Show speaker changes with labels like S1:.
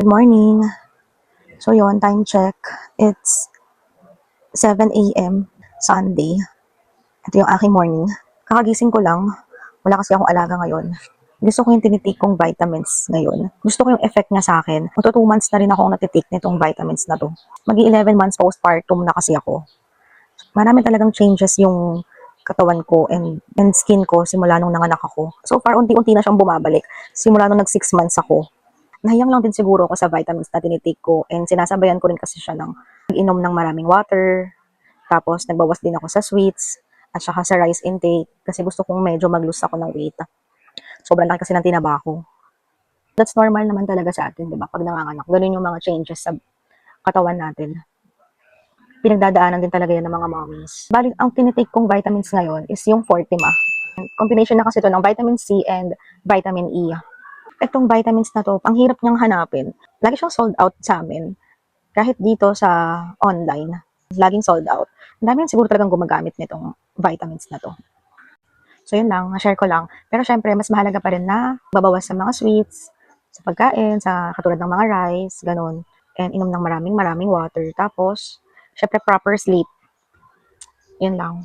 S1: Good morning. So yon, time check. It's 7 a.m. Sunday. Ito yung aking morning. Kakagising ko lang. Wala kasi akong alaga ngayon. Gusto ko yung tinitake kong vitamins ngayon. Gusto ko yung effect niya sa akin. Magto 2 months na rin ako natitake nitong vitamins na to. Magi 11 months postpartum na kasi ako. Marami talagang changes yung katawan ko and skin ko simula nung nanganak ako. So far, unti-unti na siyang bumabalik. Simula nung nag 6 months ako. Nahiyang lang din siguro ako sa vitamins na tinitake ko and sinasabayan ko rin kasi siya ng pag-inom ng maraming water, tapos nagbawas din ako sa sweets at saka sa rice intake kasi gusto kong medyo mag-lose ako ng weight. Sobrang laki kasi ng tinaba ko. That's normal naman talaga sa atin, di ba? Pag nanganganak, ganun yung mga changes sa katawan natin. Pinagdadaanan din talaga yan ng mga mommies. Bali, ang tinitake kong vitamins ngayon is yung Fortima. Combination na kasi ito ng vitamin C and vitamin E. Itong vitamins na to, ang hirap niyang hanapin. Lagi siyang sold out sa amin. Kahit dito sa online, laging sold out. Ang dami siguro talagang gumagamit nitong vitamins na to. So yun lang, na-share ko lang. Pero syempre, mas mahalaga pa rin na babawas sa mga sweets, sa pagkain, sa katulad ng mga rice, ganun. And inom ng maraming water. Tapos, syempre proper sleep. Yun lang.